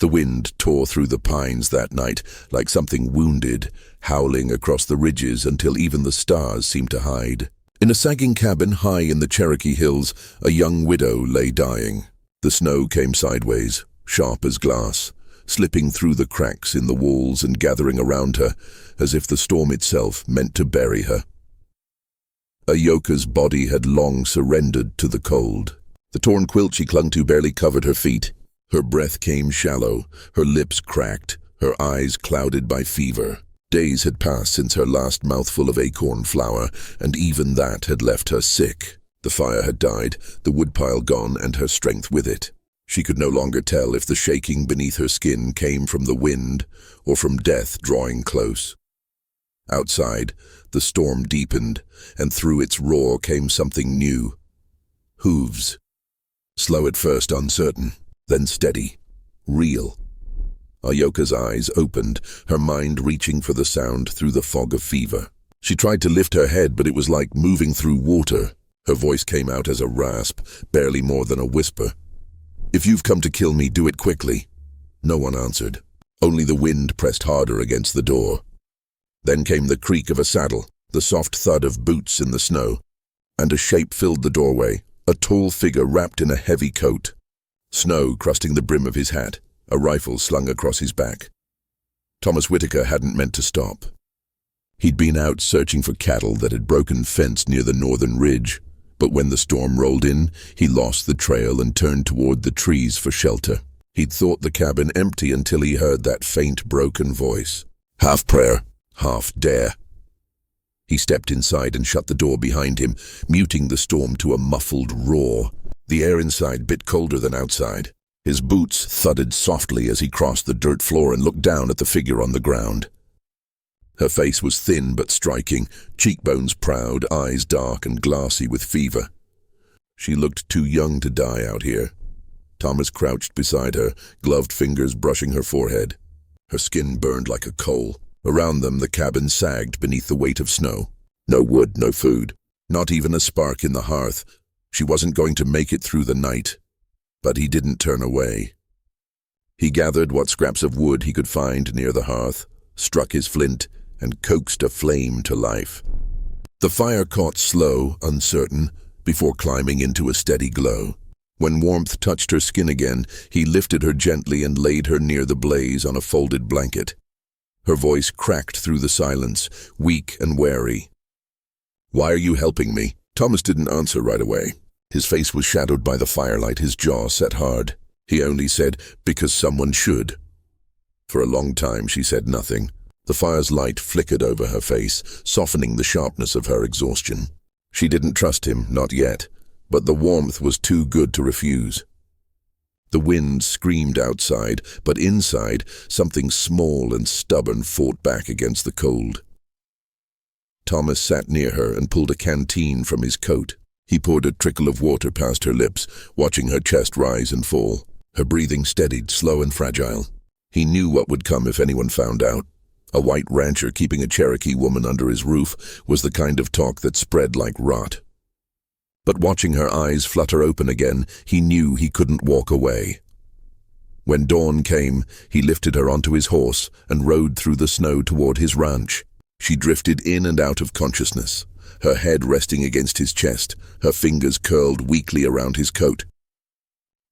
The wind tore through the pines that night like something wounded, howling across the ridges until even the stars seemed to hide. In a sagging cabin high in the Cherokee hills, a young widow lay dying. The snow came sideways, sharp as glass, slipping through the cracks in the walls and gathering around her, as if the storm itself meant to bury her. Ayoka's body had long surrendered to the cold. The torn quilt she clung to barely covered her feet. Her breath came shallow, her lips cracked, her eyes clouded by fever. Days had passed since her last mouthful of acorn flour, and even that had left her sick. The fire had died, the woodpile gone, and her strength with it. She could no longer tell if the shaking beneath her skin came from the wind or from death drawing close. Outside, the storm deepened, and through its roar came something new. Hooves. Slow at first, uncertain, then steady, real. Ayoka's eyes opened, her mind reaching for the sound through the fog of fever. She tried to lift her head, but it was like moving through water. Her voice came out as a rasp, barely more than a whisper. "If you've come to kill me, do it quickly." No one answered. Only the wind pressed harder against the door. Then came the creak of a saddle, the soft thud of boots in the snow, and a shape filled the doorway, a tall figure wrapped in a heavy coat. Snow crusting the brim of his hat, a rifle slung across his back. Thomas Whitaker hadn't meant to stop. He'd been out searching for cattle that had broken fence near the northern ridge, but when the storm rolled in, he lost the trail and turned toward the trees for shelter. He'd thought the cabin empty until he heard that faint, broken voice. Half prayer, half dare. He stepped inside and shut the door behind him, muting the storm to a muffled roar. The air inside bit colder than outside. His boots thudded softly as he crossed the dirt floor and looked down at the figure on the ground. Her face was thin but striking, cheekbones proud, eyes dark and glassy with fever. She looked too young to die out here. Thomas crouched beside her, gloved fingers brushing her forehead. Her skin burned like a coal. Around them, the cabin sagged beneath the weight of snow. No wood, no food, not even a spark in the hearth. She wasn't going to make it through the night. But he didn't turn away. He gathered what scraps of wood he could find near the hearth, struck his flint, and coaxed a flame to life. The fire caught slow, uncertain, before climbing into a steady glow. When warmth touched her skin again, he lifted her gently and laid her near the blaze on a folded blanket. Her voice cracked through the silence, weak and wary. "Why are you helping me?" Thomas didn't answer right away. His face was shadowed by the firelight, his jaw set hard. He only said, "Because someone should." For a long time she said nothing. The fire's light flickered over her face, softening the sharpness of her exhaustion. She didn't trust him, not yet, but the warmth was too good to refuse. The wind screamed outside, but inside, something small and stubborn fought back against the cold. Thomas sat near her and pulled a canteen from his coat. He poured a trickle of water past her lips, watching her chest rise and fall. Her breathing steadied, slow and fragile. He knew what would come if anyone found out. A white rancher keeping a Cherokee woman under his roof was the kind of talk that spread like rot. But watching her eyes flutter open again, he knew he couldn't walk away. When dawn came, he lifted her onto his horse and rode through the snow toward his ranch. She drifted in and out of consciousness, her head resting against his chest, her fingers curled weakly around his coat.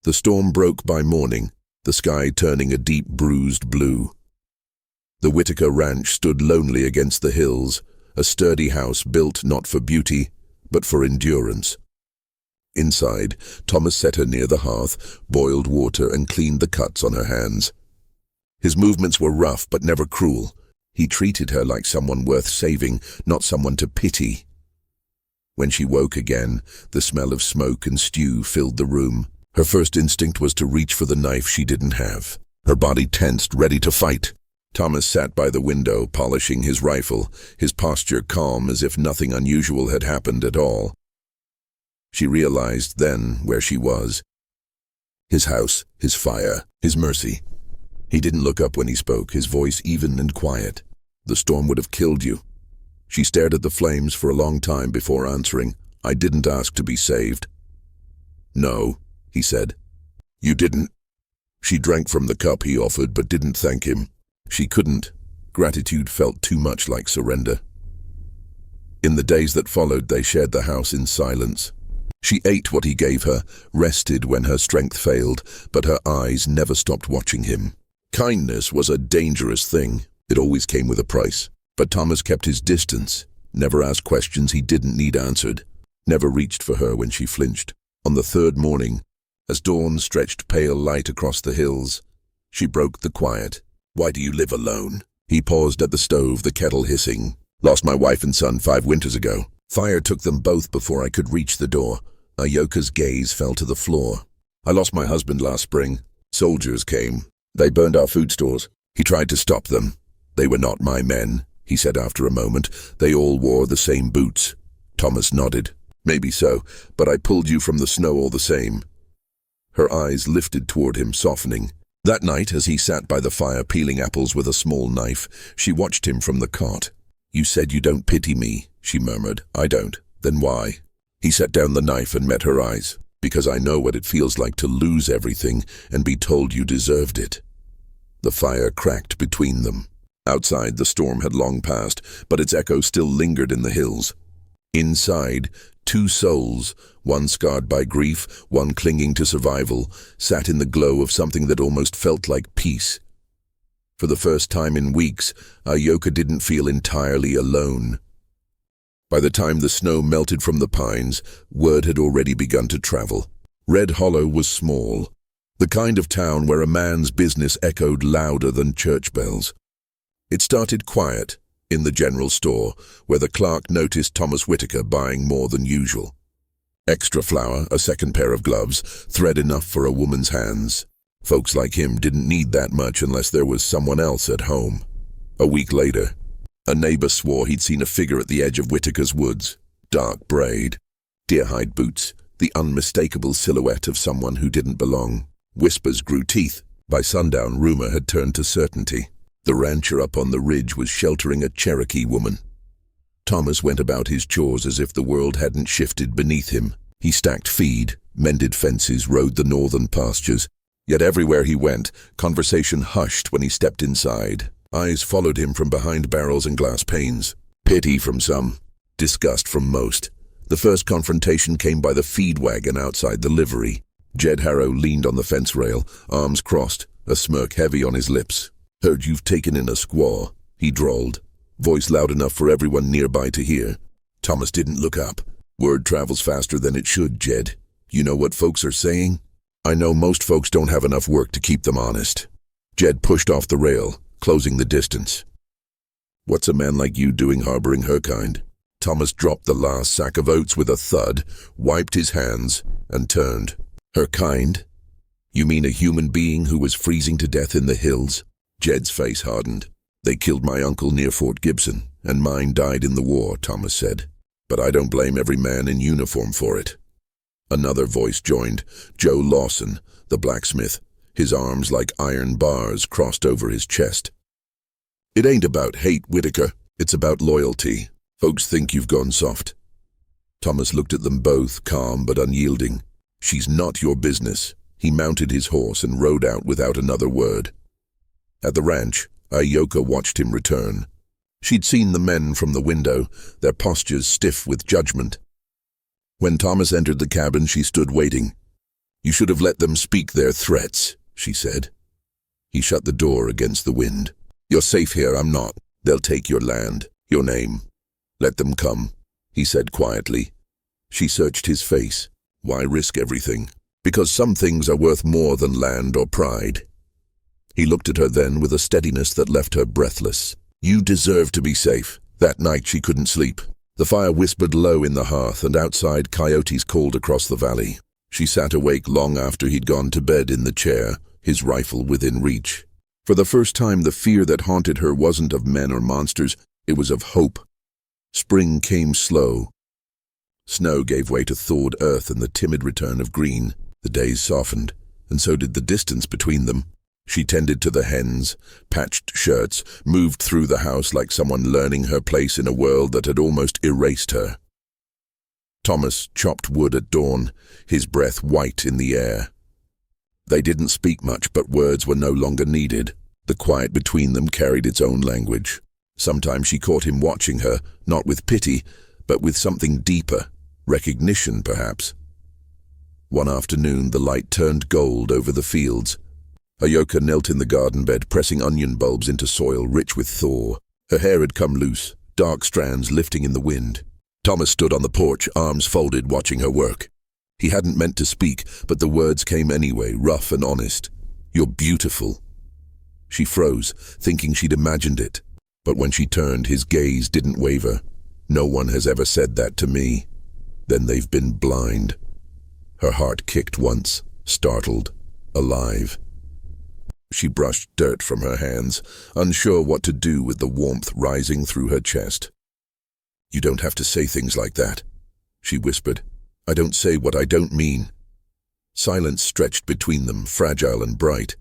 The storm broke by morning, the sky turning a deep bruised blue. The Whitaker Ranch stood lonely against the hills, a sturdy house built not for beauty, but for endurance. Inside, Thomas set her near the hearth, boiled water and cleaned the cuts on her hands. His movements were rough but never cruel. He treated her like someone worth saving, not someone to pity. When she woke again, the smell of smoke and stew filled the room. Her first instinct was to reach for the knife she didn't have. Her body tensed, ready to fight. Thomas sat by the window, polishing his rifle, his posture calm as if nothing unusual had happened at all. She realized then where she was. His house, his fire, his mercy. He didn't look up when he spoke, his voice even and quiet. "The storm would have killed you." She stared at the flames for a long time before answering. "I didn't ask to be saved." "No," he said. "You didn't." She drank from the cup he offered but didn't thank him. She couldn't. Gratitude felt too much like surrender. In the days that followed, they shared the house in silence. She ate what he gave her, rested when her strength failed, but her eyes never stopped watching him. Kindness was a dangerous thing. It always came with a price. But Thomas kept his distance, never asked questions he didn't need answered, never reached for her when she flinched. On the third morning, as dawn stretched pale light across the hills, she broke the quiet. "Why do you live alone?" He paused at the stove, the kettle hissing. "Lost my wife and son 5 winters ago. Fire took them both before I could reach the door." Ayoka's gaze fell to the floor. "I lost my husband last spring. Soldiers came. They burned our food stores. He tried to stop them. They were not my men," he said after a moment. "They all wore the same boots." Thomas nodded. "Maybe so, but I pulled you from the snow all the same." Her eyes lifted toward him, softening. That night, as he sat by the fire peeling apples with a small knife, she watched him from the cot. "You said you don't pity me," she murmured. "I don't. Then why?" He set down the knife and met her eyes. "Because I know what it feels like to lose everything and be told you deserved it." The fire cracked between them. Outside, the storm had long passed, but its echo still lingered in the hills. Inside, 2 souls, one scarred by grief, one clinging to survival, sat in the glow of something that almost felt like peace. For the first time in weeks, Ayoka didn't feel entirely alone. By the time the snow melted from the pines, word had already begun to travel. Red Hollow was small, the kind of town where a man's business echoed louder than church bells. It started quiet, in the general store, where the clerk noticed Thomas Whitaker buying more than usual. Extra flour, a second pair of gloves, thread enough for a woman's hands. Folks like him didn't need that much unless there was someone else at home. A week later, a neighbor swore he'd seen a figure at the edge of Whitaker's woods. Dark braid, deer-hide boots, the unmistakable silhouette of someone who didn't belong. Whispers grew teeth. By sundown, rumor had turned to certainty. The rancher up on the ridge was sheltering a Cherokee woman. Thomas went about his chores as if the world hadn't shifted beneath him. He stacked feed, mended fences, rode the northern pastures. Yet everywhere he went, conversation hushed when he stepped inside. Eyes followed him from behind barrels and glass panes. Pity from some, disgust from most. The first confrontation came by the feed wagon outside the livery. Jed Harrow leaned on the fence rail, arms crossed, a smirk heavy on his lips. "Heard you've taken in a squaw," he drawled, voice loud enough for everyone nearby to hear. Thomas didn't look up. "Word travels faster than it should, Jed. You know what folks are saying?" "I know most folks don't have enough work to keep them honest." Jed pushed off the rail, closing the distance. "What's a man like you doing harboring her kind?" Thomas dropped the last sack of oats with a thud, wiped his hands, and turned. "Her kind? You mean a human being who was freezing to death in the hills?" Jed's face hardened. "They killed my uncle near Fort Gibson, and mine died in the war," Thomas said. "But I don't blame every man in uniform for it." Another voice joined, Joe Lawson, the blacksmith, his arms like iron bars crossed over his chest. "It ain't about hate, Whitaker. It's about loyalty. Folks think you've gone soft." Thomas looked at them both, calm but unyielding. "She's not your business." He mounted his horse and rode out without another word. At the ranch, Ayoka watched him return. She'd seen the men from the window, their postures stiff with judgment. When Thomas entered the cabin, she stood waiting. "You should have let them speak their threats," she said. He shut the door against the wind. "You're safe here, I'm not. They'll take your land, your name. Let them come," he said quietly. She searched his face. "Why risk everything?" "Because some things are worth more than land or pride." He looked at her then with a steadiness that left her breathless. "You deserve to be safe." That night she couldn't sleep. The fire whispered low in the hearth, and outside coyotes called across the valley. She sat awake long after he'd gone to bed in the chair, his rifle within reach. For the first time, the fear that haunted her wasn't of men or monsters, it was of hope. Spring came slow. Snow gave way to thawed earth and the timid return of green. The days softened, and so did the distance between them. She tended to the hens, patched shirts, moved through the house like someone learning her place in a world that had almost erased her. Thomas chopped wood at dawn, his breath white in the air. They didn't speak much, but words were no longer needed. The quiet between them carried its own language. Sometimes she caught him watching her, not with pity, but with something deeper, recognition perhaps. One afternoon the light turned gold over the fields. Ayoka knelt in the garden bed, pressing onion bulbs into soil rich with thaw. Her hair had come loose, dark strands lifting in the wind. Thomas stood on the porch, arms folded, watching her work. He hadn't meant to speak, but the words came anyway, rough and honest. "You're beautiful." She froze, thinking she'd imagined it. But when she turned, his gaze didn't waver. "No one has ever said that to me." Then they've been blind. Her heart kicked once, startled, alive. She brushed dirt from her hands, unsure what to do with the warmth rising through her chest. "You don't have to say things like that," she whispered. "I don't say what I don't mean." Silence stretched between them, fragile and bright.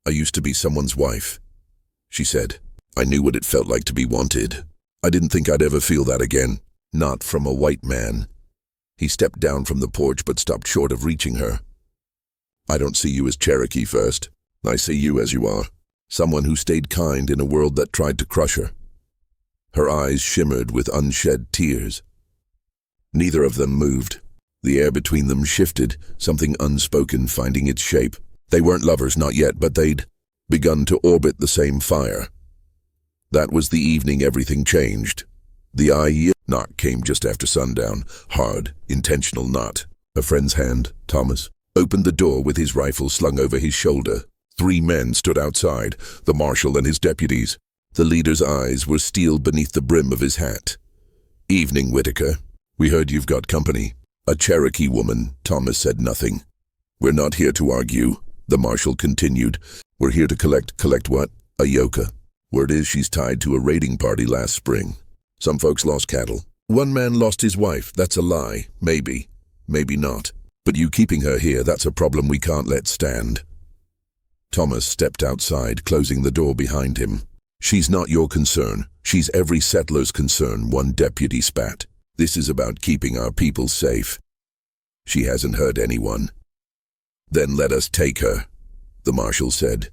"I used to be someone's wife," she said. "I knew what it felt like to be wanted. I didn't think I'd ever feel that again. Not from a white man." He stepped down from the porch but stopped short of reaching her. "I don't see you as Cherokee first. I see you as you are. Someone who stayed kind in a world that tried to crush her." Her eyes shimmered with unshed tears. Neither of them moved. The air between them shifted, something unspoken finding its shape. They weren't lovers, not yet, but they'd begun to orbit the same fire. That was the evening everything changed. The knock came just after sundown, hard, intentional knot. A friend's hand, Thomas, opened the door with his rifle slung over his shoulder. 3 men stood outside, the marshal and his deputies. The leader's eyes were steel beneath the brim of his hat. "Evening, Whitaker. We heard you've got company." A Cherokee woman. Thomas said nothing. "We're not here to argue," the marshal continued. "We're here to collect what? Ayoka. Word is she's tied to a raiding party last spring. Some folks lost cattle. One man lost his wife. That's a lie. Maybe. Maybe not. But you keeping her here, that's a problem we can't let stand." Thomas stepped outside, closing the door behind him. "She's not your concern. She's every settler's concern," one deputy spat. "This is about keeping our people safe. She hasn't hurt anyone." "Then let us take her," the marshal said.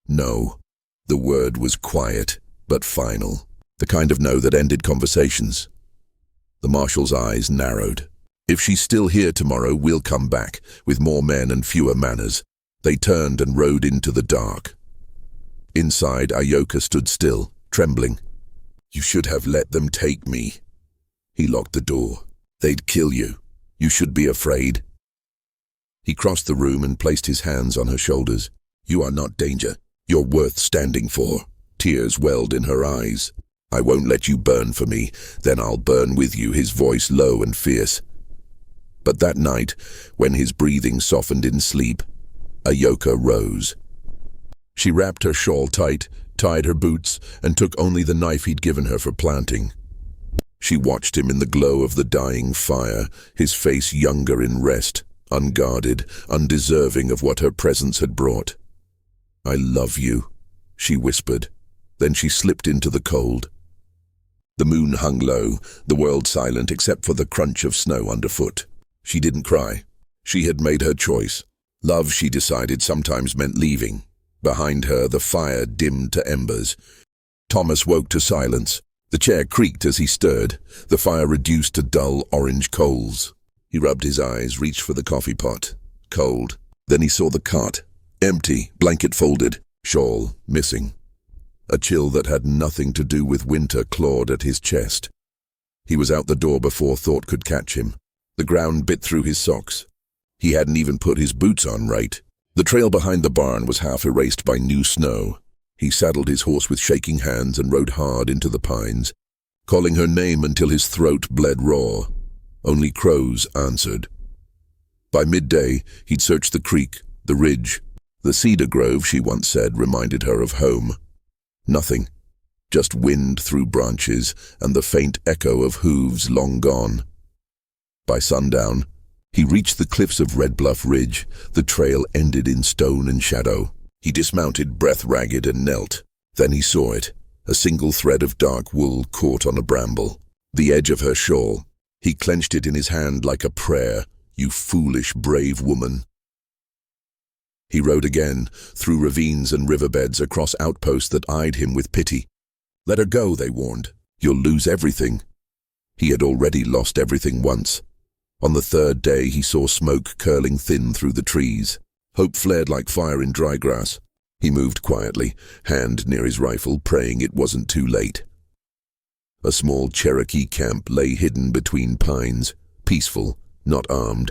"No." The word was quiet, but final. The kind of no that ended conversations. The marshal's eyes narrowed. "If she's still here tomorrow, we'll come back, with more men and fewer manners." They turned and rode into the dark. Inside, Ayoka stood still, trembling. "You should have let them take me." He locked the door. "They'd kill you. You should be afraid." He crossed the room and placed his hands on her shoulders. "You are not danger. You're worth standing for." Tears welled in her eyes. "I won't let you burn for me, then I'll burn with you," his voice low and fierce. But that night, when his breathing softened in sleep, Ayoka rose. She wrapped her shawl tight, tied her boots, and took only the knife he'd given her for planting. She watched him in the glow of the dying fire, his face younger in rest, unguarded, undeserving of what her presence had brought. "I love you," she whispered. Then she slipped into the cold. The moon hung low, the world silent except for the crunch of snow underfoot. She didn't cry. She had made her choice. Love, she decided, sometimes meant leaving. Behind her, the fire dimmed to embers. Thomas woke to silence. The chair creaked as he stirred, the fire reduced to dull orange coals. He rubbed his eyes, reached for the coffee pot. Cold. Then he saw the cot. Empty, blanket folded, shawl missing. A chill that had nothing to do with winter clawed at his chest. He was out the door before thought could catch him. The ground bit through his socks. He hadn't even put his boots on right. The trail behind the barn was half erased by new snow. He saddled his horse with shaking hands and rode hard into the pines, calling her name until his throat bled raw. Only crows answered. By midday, he'd searched the creek, the ridge. The cedar grove, she once said, reminded her of home. Nothing. Just wind through branches and the faint echo of hooves long gone. By sundown, he reached the cliffs of Red Bluff Ridge. The trail ended in stone and shadow. He dismounted, breath ragged, and knelt. Then he saw it, a single thread of dark wool caught on a bramble. The edge of her shawl. He clenched it in his hand like a prayer. "You foolish, brave woman." He rode again, through ravines and riverbeds, across outposts that eyed him with pity. "Let her go," they warned. "You'll lose everything." He had already lost everything once. On the third day he saw smoke curling thin through the trees. Hope flared like fire in dry grass. He moved quietly, hand near his rifle, praying it wasn't too late. A small Cherokee camp lay hidden between pines, peaceful, not armed.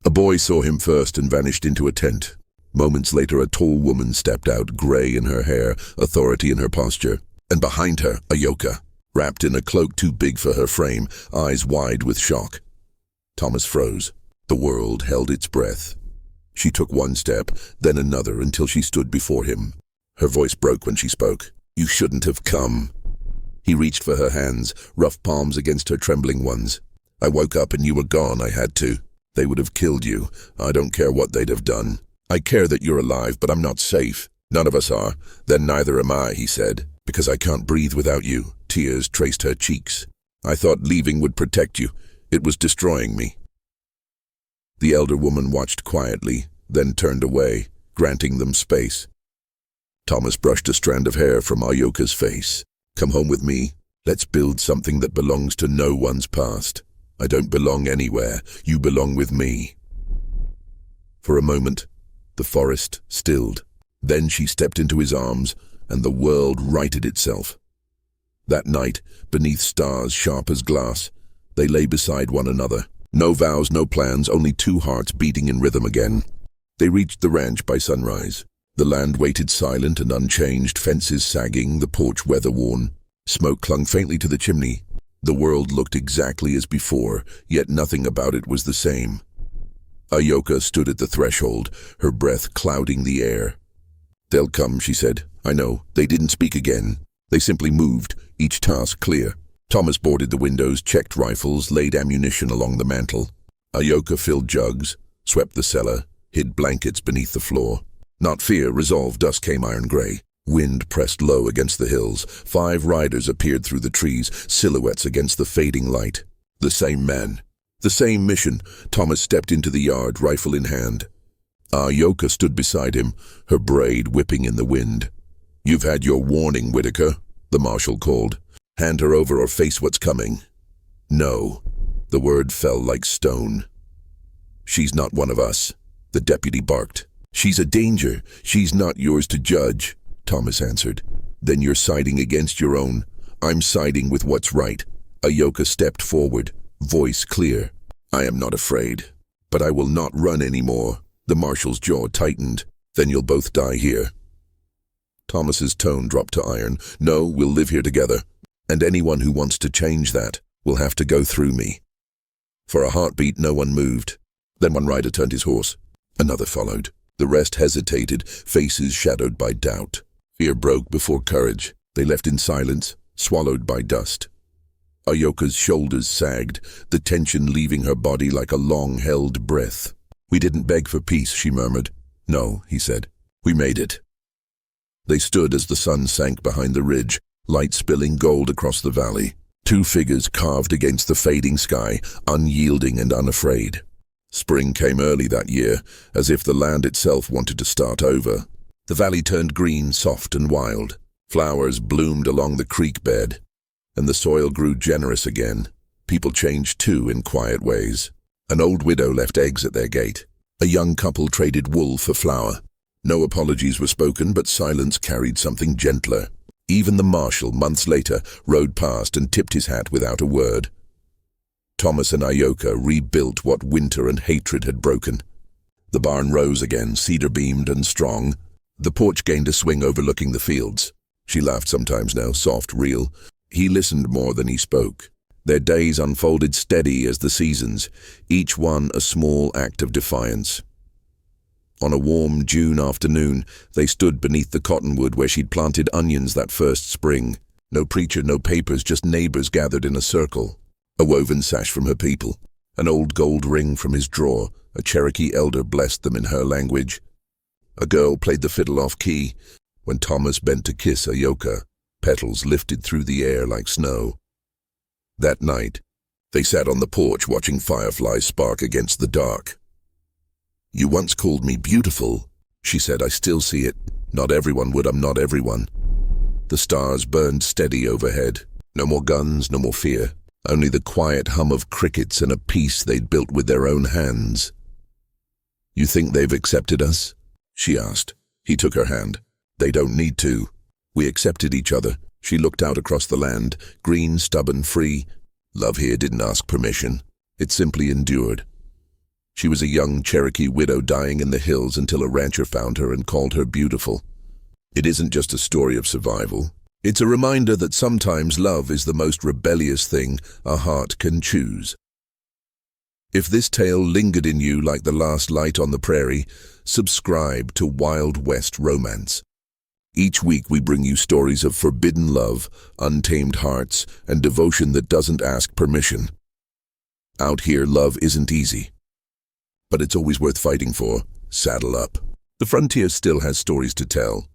A boy saw him first and vanished into a tent. Moments later, a tall woman stepped out, gray in her hair, authority in her posture. And behind her, a yoka, wrapped in a cloak too big for her frame, eyes wide with shock. Thomas froze. The world held its breath. She took one step, then another, until she stood before him. Her voice broke when she spoke. "You shouldn't have come." He reached for her hands, rough palms against her trembling ones. "I woke up and you were gone. I had to. They would have killed you. I don't care what they'd have done. I care that you're alive, but I'm not safe. None of us are. Then neither am I," he said, "because I can't breathe without you." Tears traced her cheeks. "I thought leaving would protect you. It was destroying me." The elder woman watched quietly, then turned away, granting them space. Thomas brushed a strand of hair from Ayoka's face. "Come home with me. Let's build something that belongs to no one's past. I don't belong anywhere. You belong with me." For a moment, the forest stilled. Then she stepped into his arms, and the world righted itself. That night, beneath stars sharp as glass, they lay beside one another. No vows, no plans, only two hearts beating in rhythm again. They reached the ranch by sunrise. The land waited silent and unchanged, fences sagging, the porch weather-worn. Smoke clung faintly to the chimney. The world looked exactly as before, yet nothing about it was the same. Ayoka stood at the threshold, her breath clouding the air. "They'll come," she said. "I know." They didn't speak again. They simply moved, each task clear. Thomas boarded the windows, checked rifles, laid ammunition along the mantel. Ayoka filled jugs, swept the cellar, hid blankets beneath the floor. Not fear, resolve. Dusk came iron gray. Wind pressed low against the hills. 5 riders appeared through the trees, silhouettes against the fading light. The same men. The same mission. Thomas stepped into the yard, rifle in hand. Ayoka stood beside him, her braid whipping in the wind. "You've had your warning, Whitaker," the marshal called. "Hand her over or face what's coming." "No." The word fell like stone. "She's not one of us," the deputy barked. "She's a danger. She's not yours to judge," Thomas answered. "Then you're siding against your own." "I'm siding with what's right." Ayoka stepped forward, voice clear. "I am not afraid, but I will not run anymore." The marshal's jaw tightened. "Then you'll both die here." Thomas's tone dropped to iron. "No, we'll live here together. And anyone who wants to change that will have to go through me." For a heartbeat, no one moved. Then one rider turned his horse. Another followed. The rest hesitated, faces shadowed by doubt. Fear broke before courage. They left in silence, swallowed by dust. Ayoka's shoulders sagged, the tension leaving her body like a long-held breath. "We didn't beg for peace," she murmured. "No," he said. "We made it." They stood as the sun sank behind the ridge, light spilling gold across the valley. 2 figures carved against the fading sky, unyielding and unafraid. Spring came early that year, as if the land itself wanted to start over. The valley turned green, soft and wild. Flowers bloomed along the creek bed, and the soil grew generous again. People changed too, in quiet ways. An old widow left eggs at their gate. A young couple traded wool for flour. No apologies were spoken, but silence carried something gentler. Even the marshal, months later, rode past and tipped his hat without a word. Thomas and Ayoka rebuilt what winter and hatred had broken. The barn rose again, cedar-beamed and strong. The porch gained a swing overlooking the fields. She laughed sometimes now, soft, real. He listened more than he spoke. Their days unfolded steady as the seasons, each one a small act of defiance. On a warm June afternoon, they stood beneath the cottonwood where she'd planted onions that first spring. No preacher, no papers, just neighbors gathered in a circle. A woven sash from her people, an old gold ring from his drawer. A Cherokee elder blessed them in her language. A girl played the fiddle off-key. When Thomas bent to kiss Ayoka, petals lifted through the air like snow. That night, they sat on the porch watching fireflies spark against the dark. "You once called me beautiful," She said, I still see it. Not everyone would, I'm not everyone. The stars burned steady overhead. No more guns, no more fear. Only the quiet hum of crickets and a peace they'd built with their own hands. You think they've accepted us? She asked. He took her hand. They don't need to. We accepted each other. She looked out across the land, green, stubborn, free. Love here didn't ask permission. It simply endured. She was a young Cherokee widow dying in the hills until a rancher found her and called her beautiful. It isn't just a story of survival. It's a reminder that sometimes love is the most rebellious thing a heart can choose. If this tale lingered in you like the last light on the prairie, subscribe to Wild West Romance. Each week we bring you stories of forbidden love, untamed hearts, and devotion that doesn't ask permission. Out here, love isn't easy. But it's always worth fighting for. Saddle up. The frontier still has stories to tell.